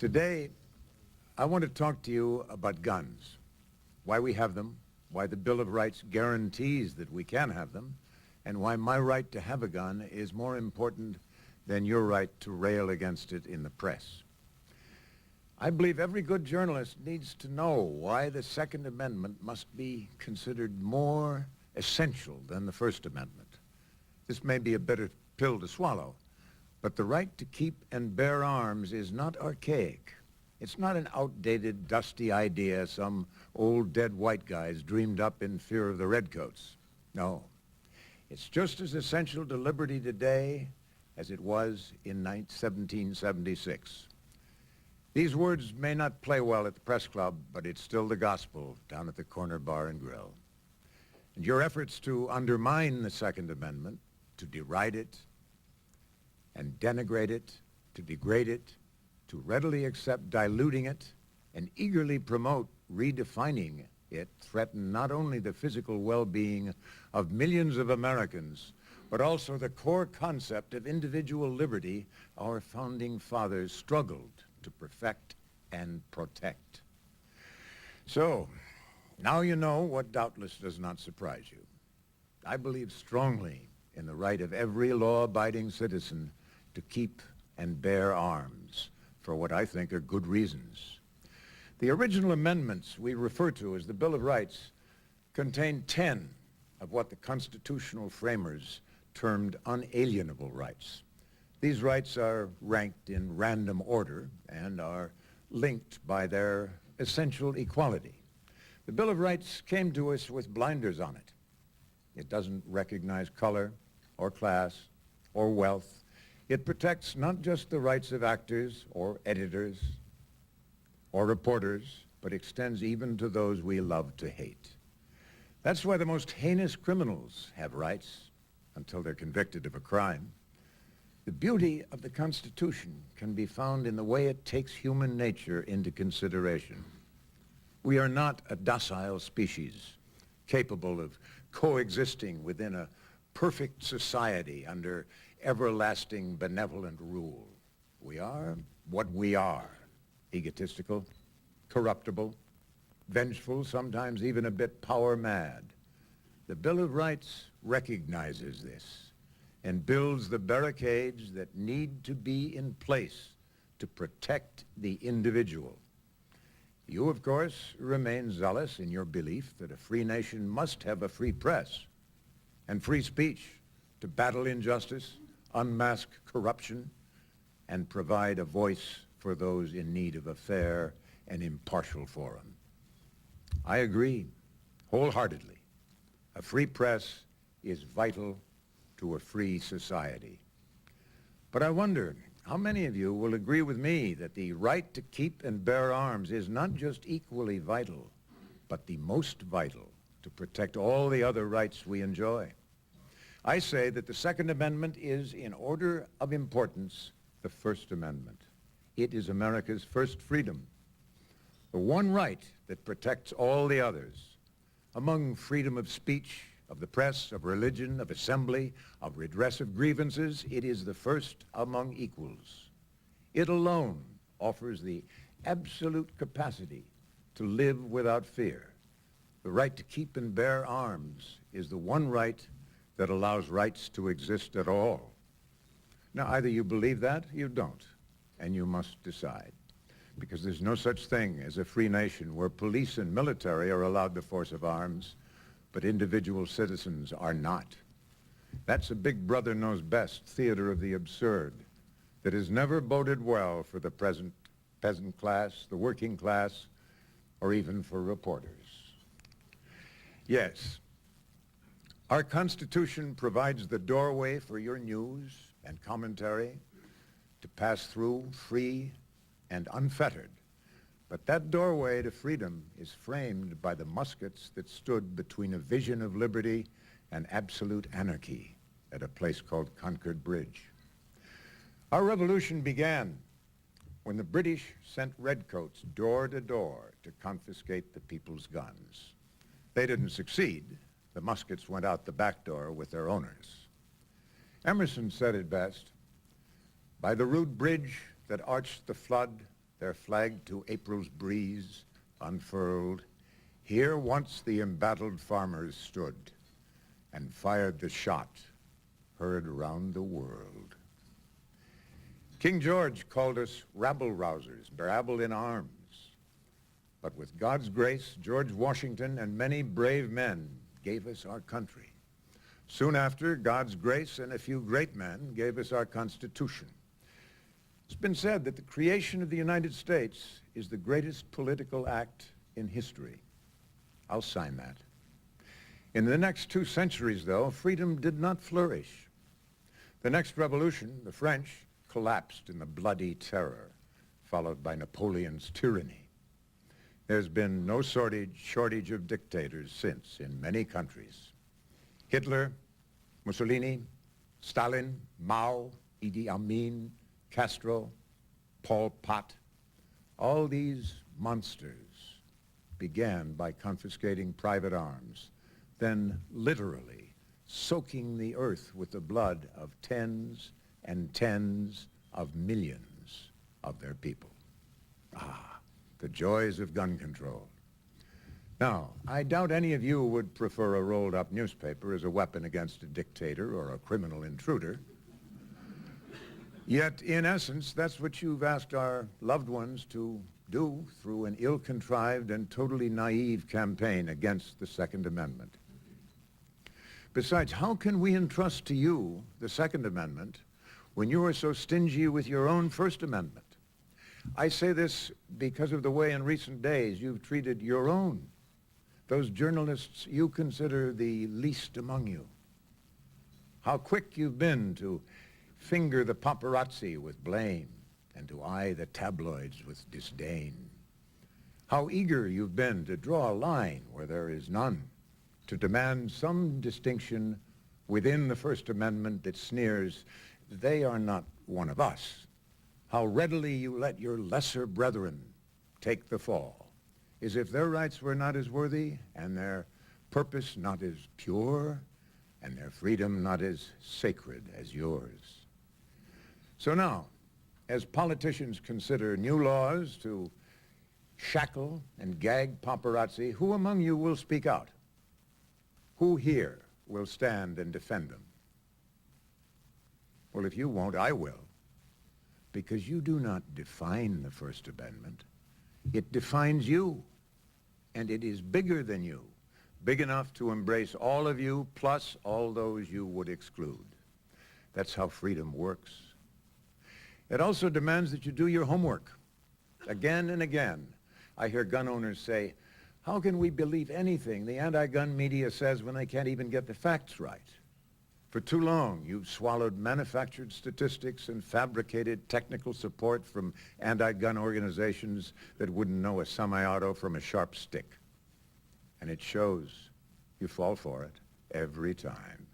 Today, I want to talk to you about guns, why we have them, why the Bill of Rights guarantees that we can have them, and why my right to have a gun is more important than your right to rail against it in the press. I believe every good journalist needs to know why the Second Amendment must be considered more essential than the First Amendment. This may be a bitter pill to swallow, but the right to keep and bear arms is not archaic. It's not an outdated, dusty idea some old dead white guys dreamed up in fear of the redcoats. No, it's just as essential to liberty today as it was in 1776. These words may not play well at the press club, but it's still the gospel down at the corner bar and grill. And your efforts to undermine the Second Amendment, to deride it, and denigrate it, to degrade it, to readily accept diluting it, and eagerly promote redefining it, threaten not only the physical well-being of millions of Americans, but also the core concept of individual liberty our founding fathers struggled to perfect and protect. So, now you know what doubtless does not surprise you. I believe strongly in the right of every law-abiding citizen to keep and bear arms for what I think are good reasons. The original amendments we refer to as the Bill of Rights contained 10 of what the constitutional framers termed unalienable rights. These rights are ranked in random order and are linked by their essential equality. The Bill of Rights came to us with blinders on it. It doesn't recognize color or class or wealth. It protects not just the rights of actors or editors or reporters, but extends even to those we love to hate. That's why the most heinous criminals have rights until they're convicted of a crime. The beauty of the Constitution can be found in the way it takes human nature into consideration. We are not a docile species capable of coexisting within a perfect society under everlasting benevolent rule. We are what we are: egotistical, corruptible, vengeful, sometimes even a bit power mad. The Bill of Rights recognizes this and builds the barricades that need to be in place to protect the individual. You, of course, remain zealous in your belief that a free nation must have a free press and free speech to battle injustice, unmask corruption, and provide a voice for those in need of a fair and impartial forum. I agree wholeheartedly. A free press is vital to a free society. But I wonder how many of you will agree with me that the right to keep and bear arms is not just equally vital, but the most vital to protect all the other rights we enjoy. I say that the Second Amendment is, in order of importance, the First Amendment. It is America's first freedom, the one right that protects all the others. Among freedom of speech, of the press, of religion, of assembly, of redress of grievances, it is the first among equals. It alone offers the absolute capacity to live without fear. The right to keep and bear arms is the one right that allows rights to exist at all. Now, either you believe that or you don't, and you must decide, because there's no such thing as a free nation where police and military are allowed the force of arms, but individual citizens are not. That's a big brother knows best theater of the absurd that has never boded well for the present peasant class, the working class, or even for reporters. Yes, our Constitution provides the doorway for your news and commentary to pass through free and unfettered. But that doorway to freedom is framed by the muskets that stood between a vision of liberty and absolute anarchy at a place called Concord Bridge. Our revolution began when the British sent redcoats door to door to confiscate the people's guns. They didn't succeed. The muskets went out the back door with their owners. Emerson said it best: by the rude bridge that arched the flood, their flag to April's breeze unfurled, here once the embattled farmers stood and fired the shot heard around the world. King George called us rabble-rousers, rabble in arms. But with God's grace, George Washington and many brave men gave us our country. Soon after, God's grace and a few great men gave us our Constitution. It's been said that the creation of the United States is the greatest political act in history. I'll sign that. In the next 2 centuries, though, freedom did not flourish. The next revolution, the French, collapsed in the bloody terror, followed by Napoleon's tyranny. There's been no shortage of dictators since in many countries. Hitler, Mussolini, Stalin, Mao, Idi Amin, Castro, Pol Pot, all these monsters began by confiscating private arms, then literally soaking the earth with the blood of tens and tens of millions of their people. Ah, the joys of gun control. Now, I doubt any of you would prefer a rolled-up newspaper as a weapon against a dictator or a criminal intruder. Yet, in essence, that's what you've asked our loved ones to do through an ill-contrived and totally naive campaign against the Second Amendment. Besides, how can we entrust to you the Second Amendment when you are so stingy with your own First Amendment? I say this because of the way in recent days you've treated your own, those journalists you consider the least among you. How quick you've been to finger the paparazzi with blame and to eye the tabloids with disdain. How eager you've been to draw a line where there is none, to demand some distinction within the First Amendment that sneers, they are not one of us. How readily you let your lesser brethren take the fall, as if their rights were not as worthy and their purpose not as pure and their freedom not as sacred as yours. So now, as politicians consider new laws to shackle and gag paparazzi, who among you will speak out? Who here will stand and defend them? Well, if you won't, I will. Because you do not define the First Amendment. It defines you. And it is bigger than you. Big enough to embrace all of you, plus all those you would exclude. That's how freedom works. It also demands that you do your homework. Again and again, I hear gun owners say, how can we believe anything the anti-gun media says when they can't even get the facts right? For too long, you've swallowed manufactured statistics and fabricated technical support from anti-gun organizations that wouldn't know a semi-auto from a sharp stick. And it shows. You fall for it every time.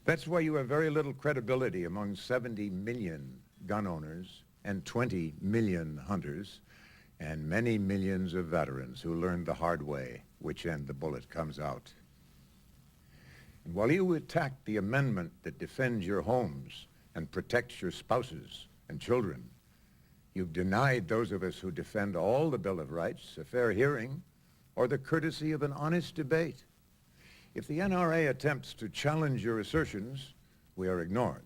That's why you have very little credibility among 70 million gun owners and 20 million hunters and many millions of veterans who learned the hard way which end the bullet comes out. And while you attack the amendment that defends your homes and protects your spouses and children, you've denied those of us who defend all the Bill of Rights a fair hearing or the courtesy of an honest debate. If the NRA attempts to challenge your assertions, we are ignored.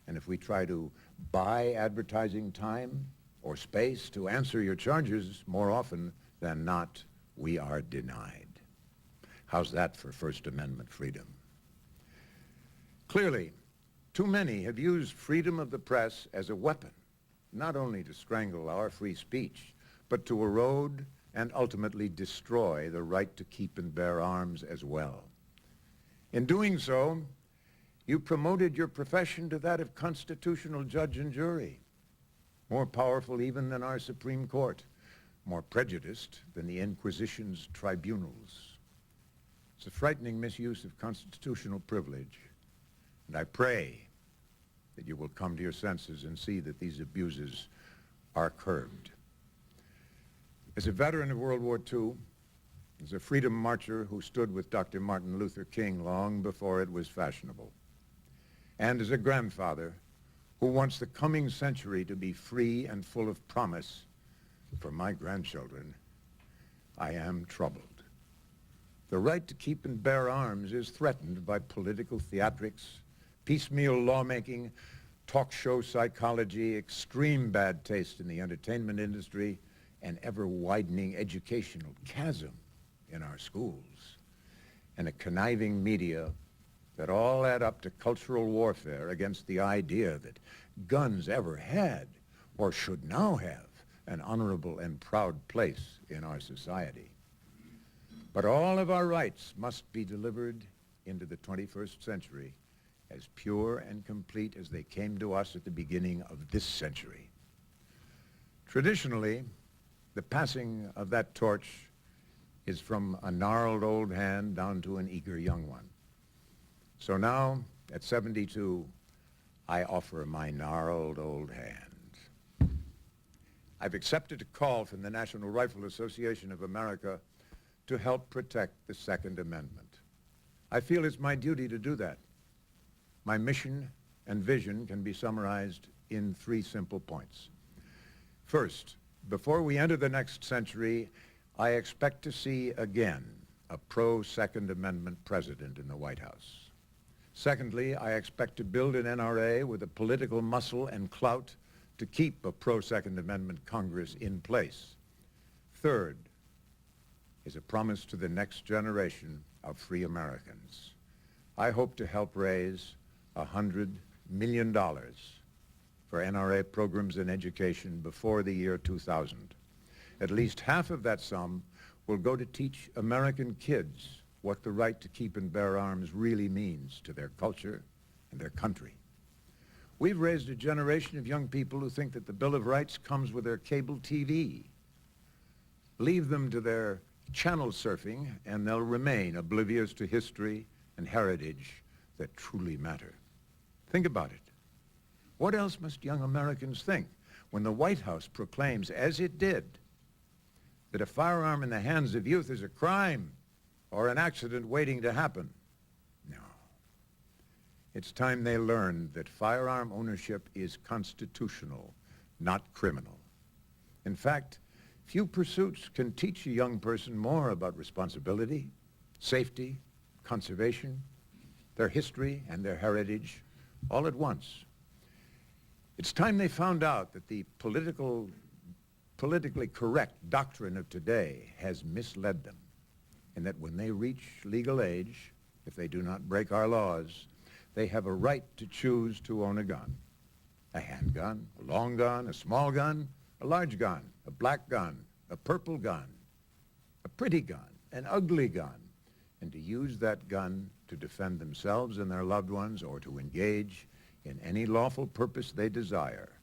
And if we try to buy advertising time or space to answer your charges, more often than not, we are denied. How's that for First Amendment freedom? Clearly, too many have used freedom of the press as a weapon, not only to strangle our free speech, but to erode and ultimately destroy the right to keep and bear arms as well. In doing so, you promoted your profession to that of constitutional judge and jury, more powerful even than our Supreme Court, more prejudiced than the Inquisition's tribunals. It's a frightening misuse of constitutional privilege, and I pray that you will come to your senses and see that these abuses are curbed. As a veteran of World War II, as a freedom marcher who stood with Dr. Martin Luther King long before it was fashionable, and as a grandfather who wants the coming century to be free and full of promise for my grandchildren, I am troubled. The right to keep and bear arms is threatened by political theatrics, piecemeal lawmaking, talk show psychology, extreme bad taste in the entertainment industry, and ever-widening educational chasm in our schools, and a conniving media that all add up to cultural warfare against the idea that guns ever had or should now have an honorable and proud place in our society. But all of our rights must be delivered into the 21st century as pure and complete as they came to us at the beginning of this century. Traditionally, the passing of that torch is from a gnarled old hand down to an eager young one. So now, at 72, I offer my gnarled old hand. I've accepted a call from the National Rifle Association of America to help protect the Second Amendment. I feel it's my duty to do that. My mission and vision can be summarized in 3 simple points. First, before we enter the next century, I expect to see again a pro-Second Amendment president in the White House. Secondly, I expect to build an NRA with the political muscle and clout to keep a pro-Second Amendment Congress in place. Third is a promise to the next generation of free Americans. I hope to help raise $100 million for NRA programs and education before the year 2000. At least half of that sum will go to teach American kids what the right to keep and bear arms really means to their culture and their country. We've raised a generation of young people who think that the Bill of Rights comes with their cable TV. Leave them to their channel surfing, and they'll remain oblivious to history and heritage that truly matter. Think about it. What else must young Americans think when the White House proclaims, as it did, that a firearm in the hands of youth is a crime or an accident waiting to happen? No. It's time they learned that firearm ownership is constitutional, not criminal. In fact, few pursuits can teach a young person more about responsibility, safety, conservation, their history, and their heritage all at once. It's time they found out that the politically correct doctrine of today has misled them, and that when they reach legal age, if they do not break our laws, they have a right to choose to own a gun. A handgun, a long gun, a small gun, a large gun, a black gun, a purple gun, a pretty gun, an ugly gun, and to use that gun to defend themselves and their loved ones or to engage in any lawful purpose they desire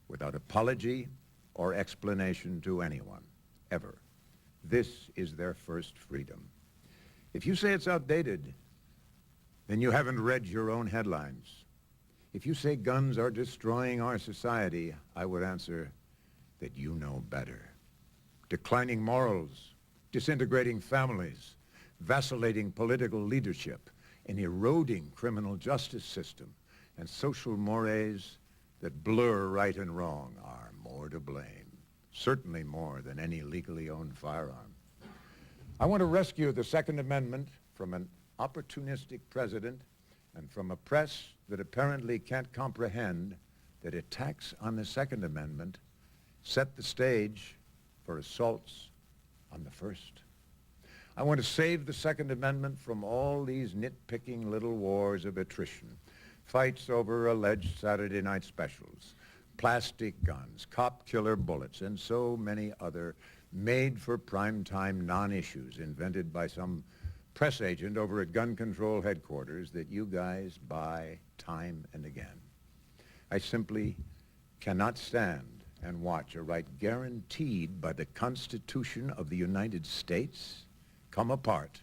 without apology or explanation to anyone, ever. This is their first freedom. If you say it's outdated, then you haven't read your own headlines. If you say guns are destroying our society, I would answer that you know better. Declining morals, disintegrating families, vacillating political leadership, an eroding criminal justice system, and social mores that blur right and wrong are more to blame, certainly more than any legally owned firearm. I want to rescue the Second Amendment from an opportunistic president and from a press that apparently can't comprehend that attacks on the Second Amendment set the stage for assaults on the First. I want to save the Second Amendment from all these nitpicking little wars of attrition, fights over alleged Saturday night specials, plastic guns, cop-killer bullets, and so many other made-for-primetime non-issues invented by some press agent over at gun control headquarters that you guys buy time and again. I simply cannot stand and watch a right guaranteed by the Constitution of the United States come apart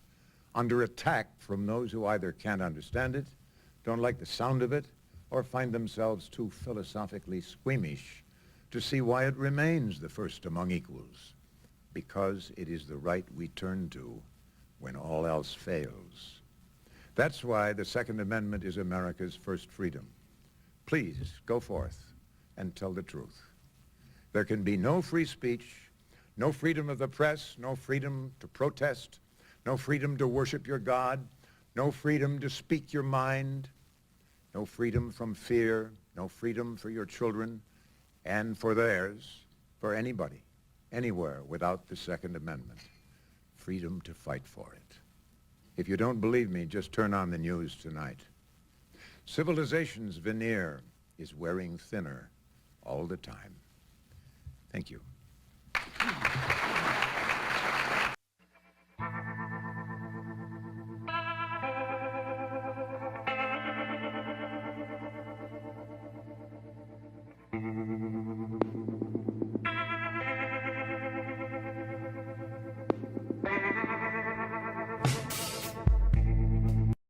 under attack from those who either can't understand it, don't like the sound of it, or find themselves too philosophically squeamish to see why it remains the first among equals, because it is the right we turn to when all else fails. That's why the Second Amendment is America's first freedom. please go forth and tell the truth. There can be no free speech, no freedom of the press, no freedom to protest, no freedom to worship your God, no freedom to speak your mind, no freedom from fear, no freedom for your children and for theirs, for anybody, anywhere without the Second Amendment. Freedom to fight for it. If you don't believe me, just turn on the news tonight. Civilization's veneer is wearing thinner all the time. Thank you.